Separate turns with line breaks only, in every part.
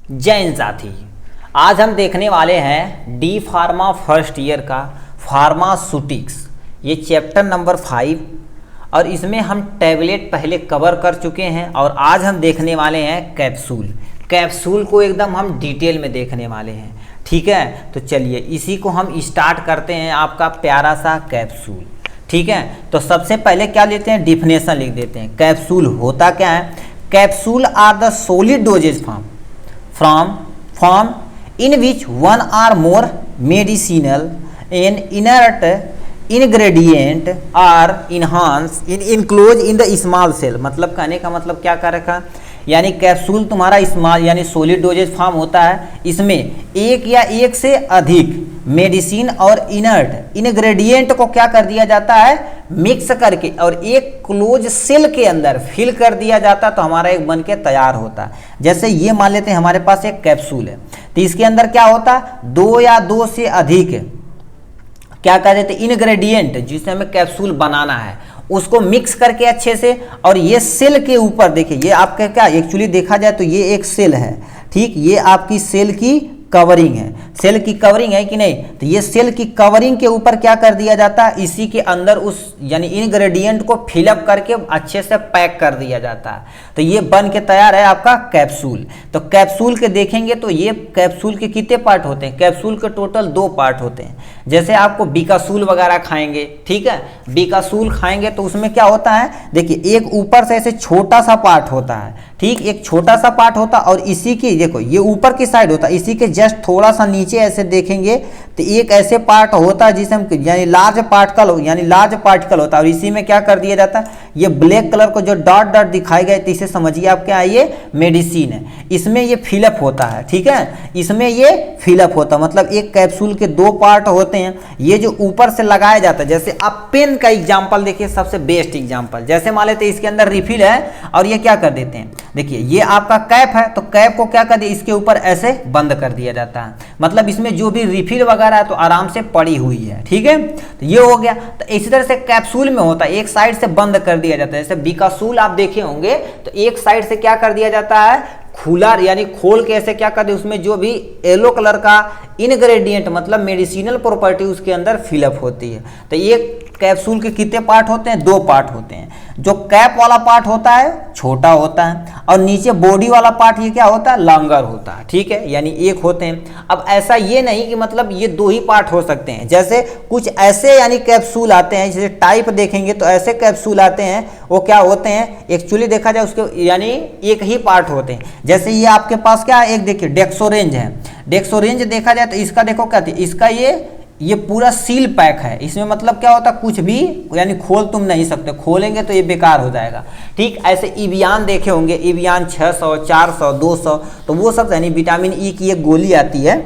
जैन साथी, आज हम देखने वाले हैं डी फार्मा फर्स्ट ईयर का फार्मास्यूटिक्स, ये चैप्टर नंबर 5। और इसमें हम टैबलेट पहले कवर कर चुके हैं और आज हम देखने वाले हैं कैप्सूल। कैप्सूल को एकदम हम डिटेल में देखने वाले हैं, ठीक है। तो चलिए इसी को हम स्टार्ट करते हैं, आपका प्यारा सा कैप्सूल, ठीक है। तो सबसे पहले क्या लेते हैं, डिफिनेशन लिख देते हैं। कैप्सूल होता क्या है? Capsule are the solid dosages form in which one or more medicinal and inert ingredient are enhanced in enclosed in the small cell। मतलब कहने का मतलब क्या कर रखा, यानी कैप्सूल तुम्हारा स्मॉल यानी सॉलिड डोजेज फॉर्म होता है। इसमें एक या एक से अधिक मेडिसिन और इनर्ट इंग्रेडिएंट को क्या कर दिया जाता है, मिक्स करके, और एक क्लोज सेल के अंदर फिल कर दिया जाता है, तो हमारा एक बन के तैयार होता है। जैसे ये मान लेते हैं हमारे पास एक कैप्सूल है, तो इसके अंदर क्या होता है, दो या दो से अधिक क्या कह देते हैं इंग्रेडिएंट, जिससे हमें कैप्सूल बनाना है, उसको मिक्स करके अच्छे से, और ये सेल के ऊपर देखिए, ये आपका क्या एक्चुअली देखा जाए तो ये एक सेल है, ठीक। ये आपकी सेल की कवरिंग है, सेल की कवरिंग है कि नहीं। तो ये सेल की कवरिंग के ऊपर क्या कर दिया जाता है, इसी के अंदर उस यानी इंग्रेडिएंट को फिलअप करके अच्छे से पैक कर दिया जाता है, तो ये बन के तैयार है आपका कैप्सूल। तो कैप्सूल के देखेंगे तो ये कैप्सूल के कितने पार्ट होते हैं, कैप्सूल के टोटल 2 पार्ट होते हैं। जैसे आपको बीकासूल वगैरह खाएंगे, ठीक है, बीकासूल खाएंगे तो उसमें क्या होता है, देखिए एक ऊपर से ऐसे छोटा सा पार्ट होता है, ठीक, एक छोटा सा पार्ट होता है, और इसी की देखो ये ऊपर की साइड होता है, इसी के जस्ट थोड़ा सा नीचे ऐसे देखेंगे तो एक ऐसे पार्ट होता है जिसे हम यानी लार्ज पार्टिकल होता है, और इसी में क्या कर दिया जाता है, ये ब्लैक कलर को जो डॉट डॉट दिखाए गए, तो इसे समझिए आप क्या है, ये मेडिसिन है, इसमें ये फिलअप होता है, ठीक है, इसमें ये फिलअप होता है। मतलब एक कैप्सूल के 2 पार्ट होते हैं, ये जो ऊपर से लगाया जाता है। जैसे आप पेन का एग्जाम्पल देखिए, सबसे बेस्ट एग्जाम्पल, जैसे मान लेते हैं इसके अंदर रिफिल है और ये क्या कर देते हैं, देखिए ये आपका कैप है, तो कैप को क्या कर दिया, इसके ऊपर ऐसे बंद कर दिया जाता है, मतलब इसमें जो भी रिफिल वगैरह है तो आराम से पड़ी हुई है, ठीक है। तो ये हो गया। तो इसी तरह से कैप्सूल में होता है, एक साइड से बंद कर दिया जाता है। जैसे बीकासूल आप देखे होंगे तो एक साइड से क्या कर दिया जाता है, खुला यानी खोल के ऐसे क्या कर दे, उसमें जो भी येलो कलर का इंग्रेडिएंट मतलब मेडिसिनल प्रॉपर्टी उसके अंदर फिलअप होती है। तो ये कैप्सूल के कितने पार्ट होते हैं, 2 पार्ट होते हैं। जो कैप वाला पार्ट होता है छोटा होता है, और नीचे बॉडी वाला पार्ट ये क्या होता है, लॉन्गर होता है, ठीक है, यानी एक होते हैं। अब ऐसा ये नहीं कि मतलब ये 2 ही पार्ट हो सकते हैं, जैसे कुछ ऐसे यानी कैप्सूल आते हैं, जैसे टाइप देखेंगे तो ऐसे कैप्सूल आते हैं, वो क्या होते हैं, एक्चुअली देखा जाए उसके यानी एक ही पार्ट होते हैं। जैसे ये आपके पास क्या है, एक देखिए डेक्सोरेंज है, डेक्सोरेंज देखा जाए तो इसका देखो क्या, इसका ये पूरा सील पैक है, इसमें मतलब क्या होता है, कुछ भी यानी खोल तुम नहीं सकते, खोलेंगे तो ये बेकार हो जाएगा, ठीक। ऐसे इवियान देखे होंगे, इवियान 600, 400, 200, तो वो सब यानी विटामिन ई की एक गोली आती है,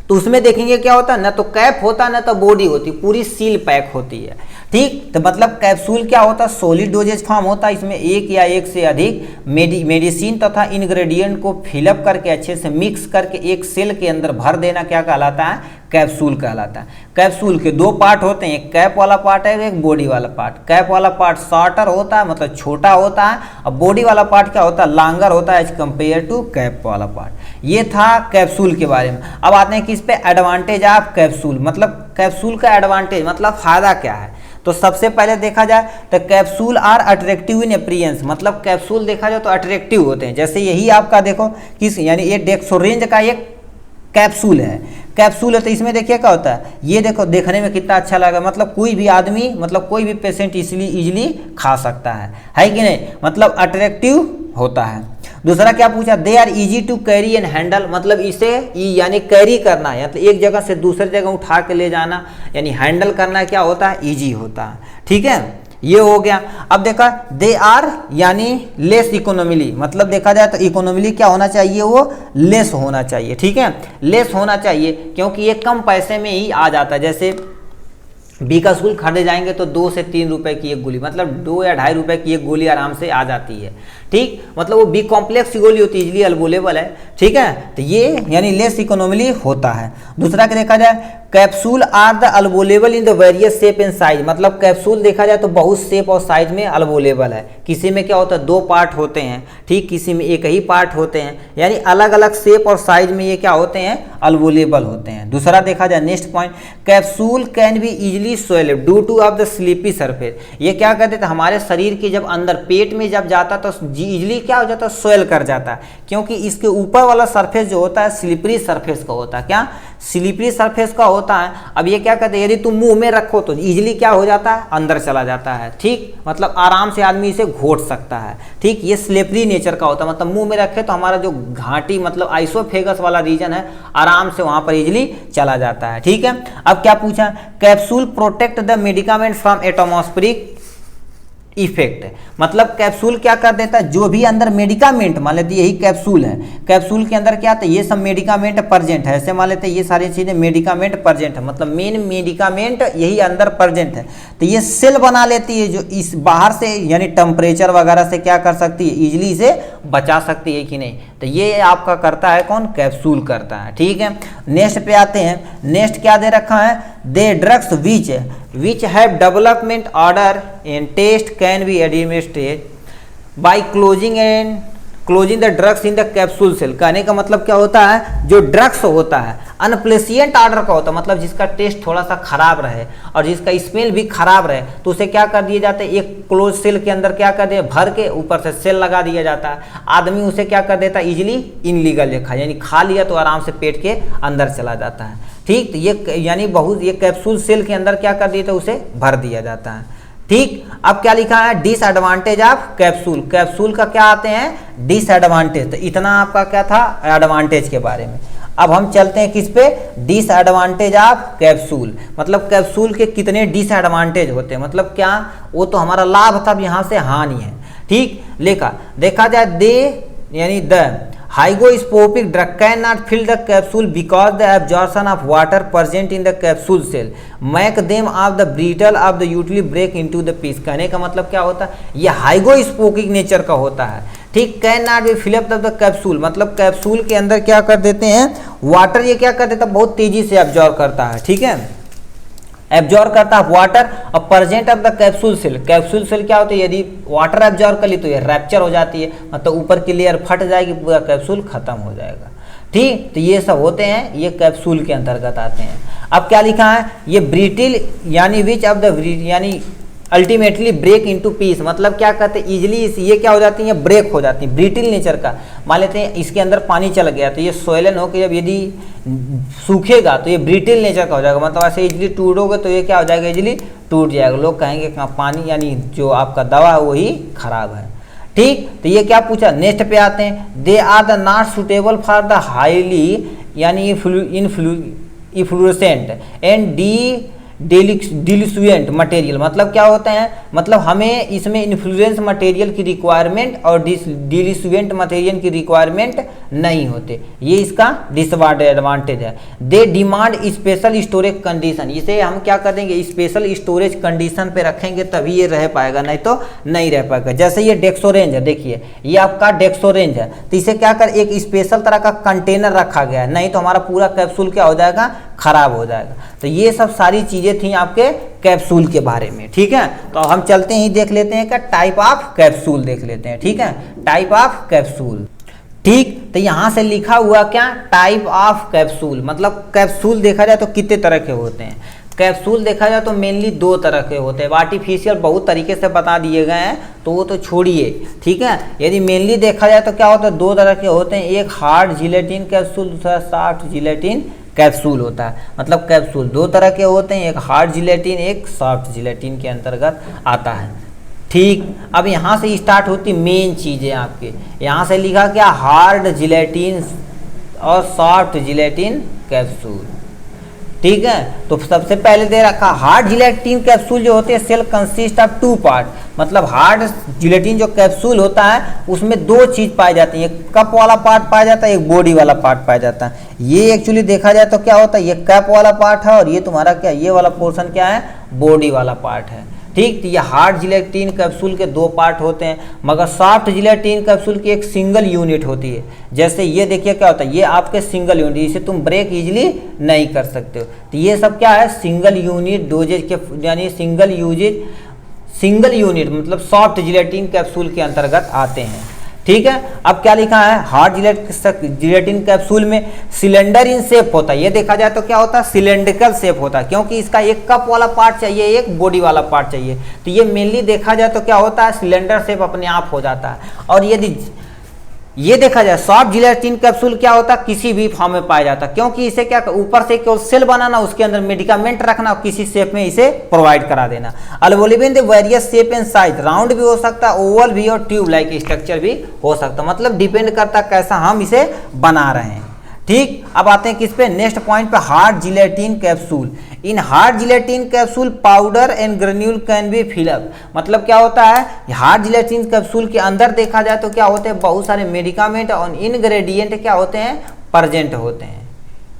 तो उसमें देखेंगे क्या होता है, ना तो कैप होता है ना तो बॉडी होती, पूरी सील पैक होती है, ठीक। तो मतलब कैप्सूल क्या होता है, सॉलिड डोजेज फॉर्म होता है, इसमें एक या एक से अधिक मेडिसिन तथा इंग्रेडिएंट को फिलअप करके अच्छे से मिक्स करके एक सेल के अंदर भर देना क्या कहलाता है, कैप्सूल कहलाता है। कैप्सूल के 2 पार्ट होते हैं, एक कैप वाला पार्ट है, एक बॉडी वाला पार्ट। कैप वाला पार्ट शॉर्टर होता है, मतलब छोटा होता है, और बॉडी वाला पार्ट क्या होता है, लॉन्गर होता है एज कंपेयर टू कैप वाला पार्ट। ये था कैप्सूल के बारे में। अब आते हैं किस पे, एडवांटेज ऑफ कैप्सूल, मतलब कैप्सूल का एडवांटेज मतलब फायदा क्या है। तो सबसे पहले देखा जाए तो capsule are attractive in appearance, मतलब कैप्सूल देखा जाए तो अट्रैक्टिव होते हैं। जैसे यही आपका देखो किस यानी ये डेक्सोरेंज का एक कैप्सूल है, कैप्सूल है, तो इसमें देखिए क्या होता है, ये देखो देखने में कितना अच्छा लगा, मतलब कोई भी आदमी मतलब कोई भी पेशेंट इसलिए इजीली खा सकता है कि नहीं, मतलब अट्रैक्टिव होता है। दूसरा क्या पूछा, they are easy to carry and handle, मतलब इसे यानी कैरी करना है, मतलब एक जगह से दूसरी जगह उठा के ले जाना यानी हैंडल करना क्या होता है, इजी होता है, ठीक है, ये हो गया। अब देखा दे आर यानी लेस इकोनॉमिली, मतलब देखा जाए तो इकोनॉमिली क्या होना चाहिए, वो लेस होना चाहिए, ठीक है, लेस होना चाहिए, क्योंकि ये कम पैसे में ही आ जाता है। जैसे बीकासूल खरीदे जाएंगे तो 2 से 3 रुपए की एक गोली, मतलब 2 या 2.5 रुपए की एक गोली आराम से आ जाती है, ठीक, मतलब वो बी कॉम्प्लेक्स की गोली होती है, इजीली अवेलेबल है, ठीक है। तो ये यानी लेस इकोनॉमिली होता है। दूसरा क्या देखा जाए, capsule are the available in the various shape and size, मतलब कैप्सूल देखा जाए तो बहुत शेप और साइज में अल्वोलेबल है। किसी में क्या होता है 2 पार्ट होते हैं, ठीक, किसी में एक ही पार्ट होते हैं, यानी अलग अलग शेप और साइज में ये क्या होते हैं, अल्वोलेबल होते हैं। दूसरा देखा जाए next point, capsule can be easily swelled due to of the slippy surface. ये क्या कहते थे, हमारे शरीर के जब अंदर पेट में जब जाता तो इजिली क्या हो जाता है, स्वेल कर जाता है, क्योंकि इसके ऊपर वाला सरफेस जो होता है स्लिपरी सरफेस का होता है। क्या स्लिपरी सरफेस का होता है। अब ये क्या कहते हैं, यदि तुम मुंह में रखो तो इजिली क्या हो जाता है, अंदर चला जाता है, ठीक, मतलब आराम से आदमी इसे घोट सकता है, ठीक। ये स्लिपरी नेचर का होता है, मतलब मुंह में रखे तो हमारा जो घाटी मतलब आइसोफेगस वाला रीजन है आराम से वहां पर इजिली चला जाता है, ठीक है। अब क्या पूछा, capsule protect the medicament from atmospheric effect, मतलब कैप्सूल क्या कर देता है, जो भी अंदर मेडिकामेंट, मान लेते यही कैप्सूल है, कैप्सूल के अंदर क्या आता है, ये सब मेडिकामेंट प्रेजेंट है, ऐसे मान लेते ये सारी चीजें मेडिकामेंट प्रेजेंट है, मतलब मेन मेडिकामेंट यही अंदर प्रेजेंट है, तो ये सेल बना लेती है जो इस बाहर से यानी टेम्परेचर वगैरह से क्या कर सकती है, इजिली इसे बचा सकती है कि नहीं, तो ये आपका करता है कौन, कैप्सूल करता है, ठीक है। नेक्स्ट पे आते हैं, नेक्स्ट क्या दे रखा है, दे drugs which have development order and taste can be administered by closing the drugs in the capsule cell। कहने का मतलब क्या होता है, जो ड्रग्स होता है अनप्लेसिएंट ऑर्डर का होता है, मतलब जिसका टेस्ट थोड़ा सा खराब रहे और जिसका स्मेल भी खराब रहे, तो उसे क्या कर दिया जाता है, एक क्लोज सेल के अंदर क्या कर दिया, भर के ऊपर से सेल लगा दिया जाता है, आदमी उसे क्या कर देता है, इजिली इनलीगल लिखा, यानी खा लिया तो आराम से पेट के अंदर चला जाता है, ठीक। तो ये यानी बहुत ये कैप्सूल सेल के अंदर क्या कर दिया था, उसे भर दिया जाता है, ठीक। अब क्या लिखा है, डिसएडवांटेज ऑफ कैप्सूल, कैप्सूल का क्या आते हैं, डिसएडवांटेज, तो इतना आपका क्या था एडवांटेज के बारे में। अब हम चलते हैं किस पे, डिसएडवांटेज ऑफ कैप्सूल, मतलब कैप्सूल के कितने डिसएडवांटेज होते हैं, मतलब क्या, वो तो हमारा लाभ था, अब यहाँ से हानि है, ठीक। देखा जाए दे यानी the hygroscopic drug cannot fill the capsule because the absorption of water present in the capsule cell make them of the brittle of the usually break into the piece। कहने का मतलब क्या होता है, ये हाइग्रोस्कोपिक नेचर का होता है, ठीक। Can not be fill up the capsule, मतलब कैप्सूल के अंदर क्या कर देते हैं, वाटर ये क्या कर देता है, बहुत तेजी से एब्जॉर्ब करता है, ठीक है, एब्जॉर्ब करता है वाटर और present of the capsule shell. Capsule shell क्या होती है, यदि वाटर एब्जॉर्ब कर ली तो ये रैप्चर हो जाती है, मतलब ऊपर की लेयर फट जाएगी, पूरा कैप्सूल खत्म हो जाएगा, ठीक। तो ये सब होते हैं, ये कैप्सूल के अंतर्गत आते हैं। अब क्या लिखा है, ये ब्रिटिल यानी विच ऑफ द यानी अल्टीमेटली ब्रेक इनटू पीस, मतलब क्या कहते हैं, इजिली ये क्या हो जाती है, ब्रेक हो जाती है, ब्रिटिल नेचर का। मान लेते हैं इसके अंदर पानी चल गया तो ये सोइलन हो के जब यदि सूखेगा तो ये ब्रिटिल नेचर का हो जाएगा, मतलब ऐसे इजिली टूटोगे तो ये क्या हो जाएगा, इजिली टूट जाएगा, लोग कहेंगे कि पानी यानी जो आपका दवा है वही खराब है, ठीक। तो ये क्या पूछा, नेक्स्ट पे आते हैं, they are the not suitable for the highly यानी इफ्लुएसेंट एंड डिलिसुएंट मटेरियल, मतलब क्या होते हैं, मतलब हमें इसमें इन्फ्लुएंस मटेरियल की रिक्वायरमेंट और डिलिसुएंट मटेरियल की रिक्वायरमेंट नहीं होते, ये इसका डिसएडवांटेज है। They demand special storage condition, इसे हम क्या कर देंगे, स्पेशल स्टोरेज कंडीशन पे रखेंगे तभी ये रह पाएगा, नहीं तो नहीं रह पाएगा। जैसे ये डेक्सोरेंज है, देखिए ये आपका डेक्सोरेंज है, तो इसे क्या कर एक स्पेशल तरह का कंटेनर रखा गया है, नहीं तो हमारा पूरा कैप्सूल क्या हो जाएगा, खराब हो जाएगा। तो ये सब सारी चीजें थी आपके कैप्सूल के बारे में, ठीक है। तो हम चलते ही देख लेते हैं क्या, टाइप ऑफ कैप्सूल देख लेते हैं, ठीक है, टाइप ऑफ कैप्सूल, ठीक। तो यहां से लिखा हुआ क्या, टाइप ऑफ कैप्सूल, मतलब कैप्सूल देखा जाए तो कितने तरह के होते हैं। कैप्सूल देखा जाए तो मेनली 2 तरह के होते हैं, आर्टिफिशियल बहुत तरीके से बता दिए गए हैं तो वो तो छोड़िए, ठीक है। यदि मेनली देखा जाए तो क्या होता है, 2 तरह के होते हैं, एक हार्ड जिलेटिन कैप्सूल, दूसरा सॉफ्ट जिलेटिन कैप्सूल होता है, मतलब कैप्सूल 2 तरह के होते हैं, एक हार्ड जिलेटिन एक सॉफ्ट जिलेटिन के अंतर्गत आता है, ठीक। अब यहाँ से स्टार्ट होती मेन चीज़ें आपके, यहाँ से लिखा क्या, हार्ड जिलेटिन और सॉफ्ट जिलेटिन कैप्सूल, ठीक है। तो सबसे पहले दे रखा हार्ड जिलेटिन कैप्सूल जो होते हैं, सेल कंसिस्ट ऑफ 2 पार्ट, मतलब हार्ड जिलेटिन जो कैप्सूल होता है उसमें 2 चीज पाई जाती है, एक कप वाला पार्ट पाया जाता है, एक बॉडी वाला पार्ट पाया जाता है। ये एक्चुअली देखा जाए तो क्या होता है, ये कप वाला पार्ट है और ये तुम्हारा क्या, ये वाला पोर्शन क्या है, बॉडी वाला पार्ट है, ठीक। तो ये हार्ड जिलेटिन कैप्सूल के 2 पार्ट होते हैं, मगर सॉफ्ट जिलेटिन कैप्सूल की एक सिंगल यूनिट होती है। जैसे ये देखिए क्या होता है, ये आपके सिंगल यूनिट, इसे तुम ब्रेक इजीली नहीं कर सकते हो। तो ये सब क्या है, सिंगल यूनिट डोजेज के, यानी सिंगल यूनिट मतलब सॉफ्ट जिलेटिन कैप्सूल के अंतर्गत आते हैं। ठीक है। अब क्या लिखा है, हार्ड जिलेटिन कैप्सूल में सिलेंडर इन शेप होता है। ये देखा जाए तो क्या होता है, सिलेंड्रिकल शेप होता है, क्योंकि इसका एक कप वाला पार्ट चाहिए, एक बॉडी वाला पार्ट चाहिए। तो ये मेनली देखा जाए तो क्या होता है, सिलेंडर शेप अपने आप हो जाता है। और यदि ये देखा जाए सॉफ्ट जिलेटिन कैप्सूल क्या होता है, किसी भी फॉर्म में पाया जाता है, क्योंकि इसे क्या ऊपर से केवल सेल बनाना, उसके अंदर मेडिकामेंट रखना, किसी शेप में इसे प्रोवाइड करा देना। Available in the various shape and size, round भी हो सकता है, ओवल भी और ट्यूब लाइक स्ट्रक्चर भी हो सकता है, मतलब डिपेंड करता है कैसा हम इसे बना रहे हैं। ठीक। अब आते हैं किस पे, नेक्स्ट पॉइंट पे, hard gelatin capsule. In hard gelatin capsule powder and granule can be fill up, मतलब क्या होता है, हार्ड जिलेटिन कैप्सूल के अंदर देखा जाए तो क्या होते हैं, बहुत सारे मेडिकामेंट और इनग्रेडिएंट क्या होते हैं, प्रेजेंट होते हैं।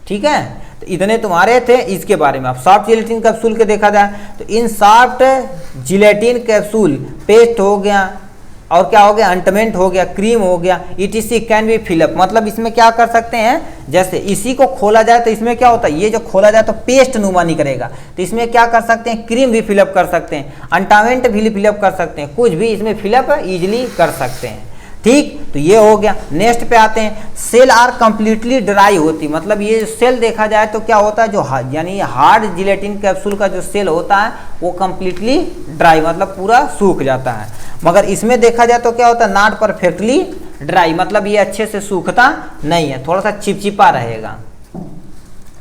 ठीक है। तो इतने तुम्हारे थे इसके बारे में। अब सॉफ्ट जिलेटिन कैप्सूल के देखा जाए तो इन सॉफ्ट जिलेटिन कैप्सूल पेस्ट हो गया, और क्या हो गया, अंटमेंट हो गया, क्रीम हो गया, ETC कैन बी फिलअप, मतलब इसमें क्या कर सकते हैं, जैसे इसी को खोला जाए तो इसमें क्या होता है, ये जो खोला जाए तो पेस्ट नुमा निकलेगा, तो इसमें क्या कर सकते हैं, क्रीम भी फिलअप कर सकते हैं, अंटामेंट भी फिलअप कर सकते हैं, कुछ भी इसमें फिलअप इजिली कर सकते हैं। ठीक। तो ये हो गया। नेक्स्ट पे आते हैं, सेल आर कंप्लीटली ड्राई होती, मतलब ये सेल देखा जाए तो क्या होता है, जो यानी हार्ड जिलेटिन कैप्सूल का जो सेल होता है वो कंप्लीटली ड्राई, मतलब पूरा सूख जाता है। मगर इसमें देखा जाए तो क्या होता है, नॉट परफेक्टली ड्राई, मतलब ये अच्छे से सूखता नहीं है, थोड़ा सा चिपचिपा रहेगा।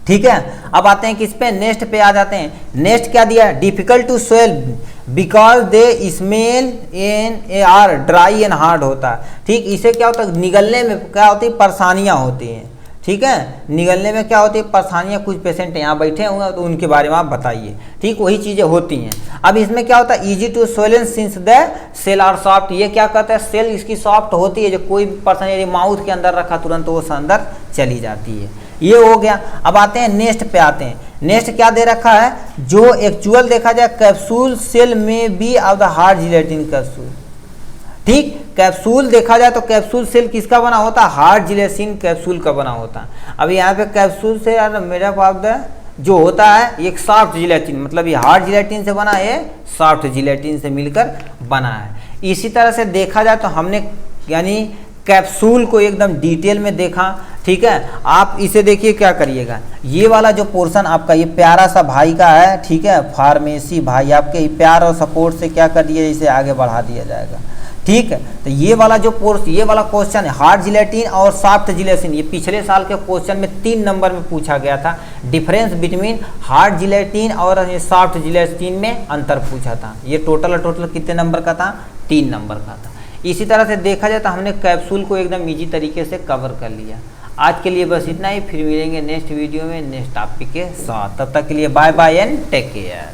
ठीक है। अब आते हैं किस पे, नेक्स्ट पे आ जाते हैं। नेक्स्ट क्या दिया है, difficult to swell because they smell an are dry and hard होता है। ठीक। इसे क्या होता है, निगलने में क्या होती है, परेशानियां होती हैं। ठीक है। निगलने में क्या होती है, परेशानियां, कुछ पेशेंट यहाँ बैठे हुए हैं तो उनके बारे में आप बताइए। ठीक, वही चीज़ें होती हैं। अब इसमें क्या होता है, easy to swollen since the shell are soft, ये क्या कहता है, सेल इसकी सॉफ्ट होती है, जो कोई पर्सन यदि माउथ के अंदर रखा तुरंत वो अंदर चली जाती है। ये हो गया। अब आते हैं नेक्स्ट पे आते हैं। नेक्स्ट क्या दे रखा है, जो एक्चुअल देखा जाए कैप्सूल सेल में be of the hard gelatin capsule. ठीक। कैप्सूल देखा जाए तो कैप्सूल सेल किसका बना होता है, हार्ड जिलेटिन कैप्सूल का बना होता है। अब यहाँ पे कैप्सूल से यार मेरा पाप जो होता है एक सॉफ्ट जिलेटिन, मतलब ये हार्ड जिलेटिन से बना है, सॉफ्ट जिलेटिन से मिलकर बना है। इसी तरह से देखा जाए तो हमने यानी कैप्सूल को एकदम डिटेल में देखा। ठीक है। आप इसे देखिए, क्या करिएगा, ये वाला जो पोर्शन आपका ये प्यारा सा भाई का है, ठीक है, फार्मेसी भाई, आपके प्यार और सपोर्ट से क्या कर दिया, इसे आगे बढ़ा दिया जाएगा। ठीक है। तो ये वाला जो ये वाला क्वेश्चन है, हार्ड जिलेटिन और सॉफ्ट जिलेटिन, ये पिछले साल के क्वेश्चन में 3 नंबर में पूछा गया था। डिफरेंस बिटवीन हार्ड जिलेटिन और सॉफ्ट जिलेटिन में अंतर पूछा था। ये टोटल कितने नंबर का था, 3 नंबर का था। इसी तरह से देखा जाए तो हमने कैप्सूल को एकदम इजी तरीके से कवर कर लिया। आज के लिए बस इतना ही, फिर मिलेंगे नेक्स्ट वीडियो में नेक्स्ट टॉपिक के साथ। तब तक के लिए bye bye and take care.